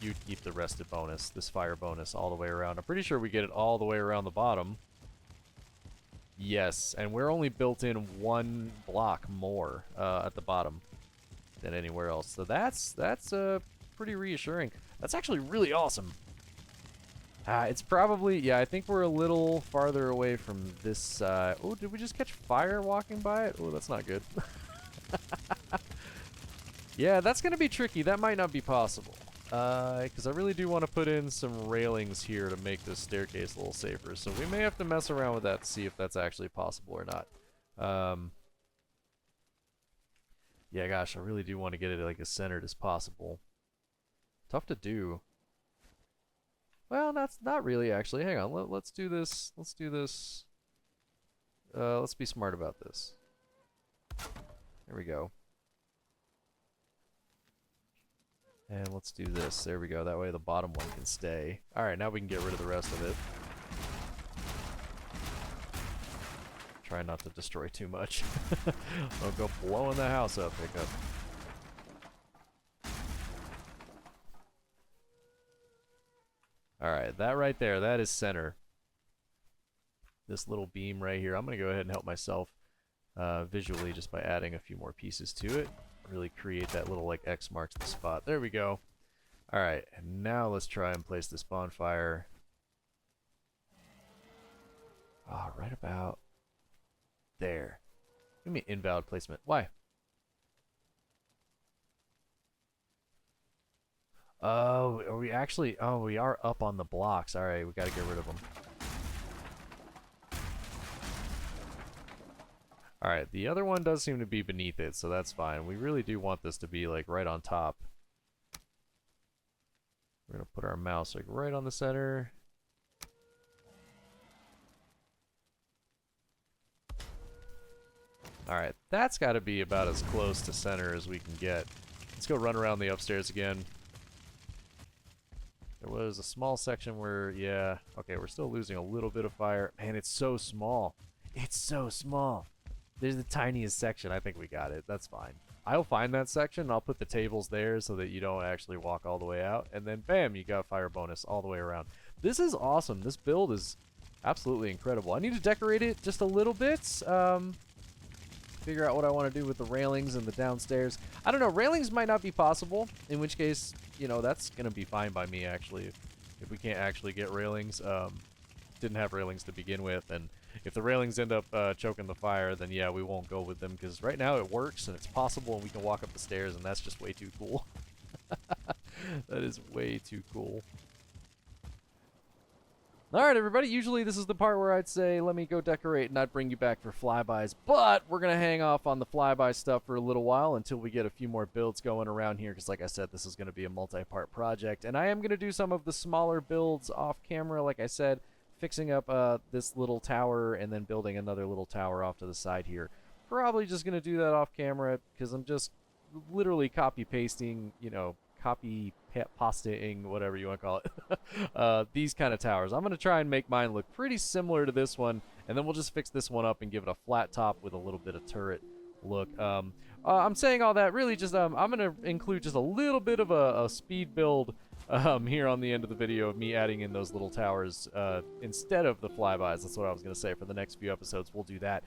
you'd keep the rested bonus, this fire bonus, all the way around. I'm pretty sure we get it all the way around the bottom. Yes, and we're only built in 1 block more at the bottom than anywhere else. So that's pretty reassuring. That's actually really awesome. It's probably, yeah, I think we're a little farther away from this side. Oh, did we just catch fire walking by it? Oh, that's not good. Yeah, that's going to be tricky. That might not be possible. Because I really do want to put in some railings here to make this staircase a little safer. So we may have to mess around with that to see if that's actually possible or not. Yeah, gosh, I really do want to get it like as centered as possible. Tough to do. Well, that's not really, actually. Hang on, let's do this. Let's do this. Let's be smart about this. There we go. And let's do this. There we go. That way the bottom one can stay. Alright, now we can get rid of the rest of it. Try not to destroy too much. Don't go blowing the house up, Hiccup. Alright, that right there, that is center. This little beam right here. I'm going to go ahead and help myself visually just by adding a few more pieces to it. Really create that little like X marks the spot. There we go. Alright, and now let's try and place this bonfire. Ah, right about there. Give me invalid placement. Why? Oh, are we actually... Oh, we are up on the blocks. Alright, we gotta get rid of them. Alright, the other one does seem to be beneath it, so that's fine. We really do want this to be, like, right on top. We're gonna put our mouse, like, right on the center. Alright, that's gotta be about as close to center as we can get. Let's go run around the upstairs again. There was a small section where, yeah, okay, we're still losing a little bit of fire. Man, it's so small. It's so small. There's the tiniest section. I think we got it. That's fine. I'll find that section. I'll put the tables there so that you don't actually walk all the way out. And then, bam, you got fire bonus all the way around. This is awesome. This build is absolutely incredible. I need to decorate it just a little bit. Figure out what I want to do with the railings and the downstairs. I don't know. Railings might not be possible, in which case, you know, that's going to be fine by me, actually, if we can't actually get railings. Didn't have railings to begin with, and if the railings end up choking the fire, then yeah, we won't go with them, because right now it works, and it's possible, and we can walk up the stairs, and that's just way too cool. That is way too cool. Alright, everybody, usually this is the part where I'd say, let me go decorate and not bring you back for flybys, but we're going to hang off on the flyby stuff for a little while until we get a few more builds going around here, because like I said, this is going to be a multi-part project, and I am going to do some of the smaller builds off camera, like I said, fixing up this little tower and then building another little tower off to the side here. Probably just going to do that off camera, because I'm just literally copy-pasting, you know, copy-pastaing, whatever you want to call it, these kind of towers. I'm going to try and make mine look pretty similar to this one, and then we'll just fix this one up and give it a flat top with a little bit of turret look. I'm saying all that really just, I'm going to include just a little bit of a speed build here on the end of the video of me adding in those little towers instead of the flybys. That's what I was going to say. For the next few episodes, we'll do that.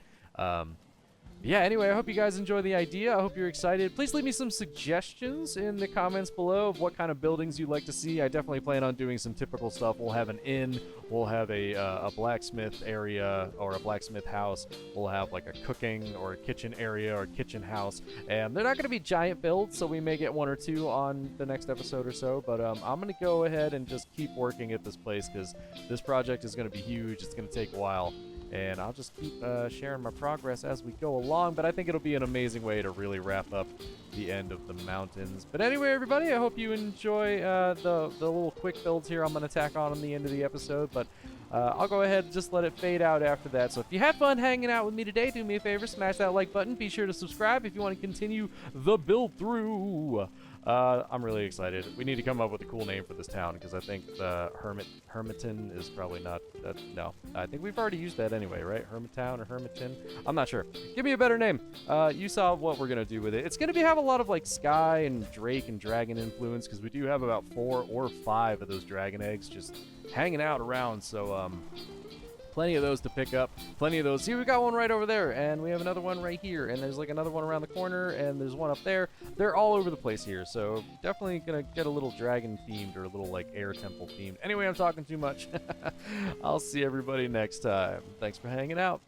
Yeah, anyway, I hope you guys enjoy the idea. I hope you're excited. Please leave me some suggestions in the comments below of what kind of buildings you'd like to see. I definitely plan on doing some typical stuff. We'll have an inn. We'll have a blacksmith area or a blacksmith house. We'll have like a cooking or a kitchen area or a kitchen house. And they're not going to be giant builds, so we may get one or two on the next episode or so. But I'm going to go ahead and just keep working at this place, because this project is going to be huge. It's going to take a while. And I'll just keep sharing my progress as we go along, but I think it'll be an amazing way to really wrap up the end of the mountains. But anyway, everybody, I hope you enjoy the little quick builds here I'm going to tack on the end of the episode, but I'll go ahead and just let it fade out after that. So if you had fun hanging out with me today, do me a favor, smash that like button. Be sure to subscribe if you want to continue the build through. I'm really excited. We need to come up with a cool name for this town because I think the Hermiton is probably not. No, I think we've already used that anyway, right? Hermitown or Hermiton? I'm not sure. Give me a better name. You saw what we're gonna do with it. It's gonna have a lot of like sky and drake and dragon influence because we do have about 4 or 5 of those dragon eggs just hanging out around. So plenty of those to pick up. Plenty of those. See, we got one right over there, and we have another one right here, and there's like another one around the corner, and there's one up there. They're all over the place here, so definitely gonna get a little dragon themed or a little like air temple themed. Anyway, I'm talking too much. I'll see everybody next time. Thanks for hanging out.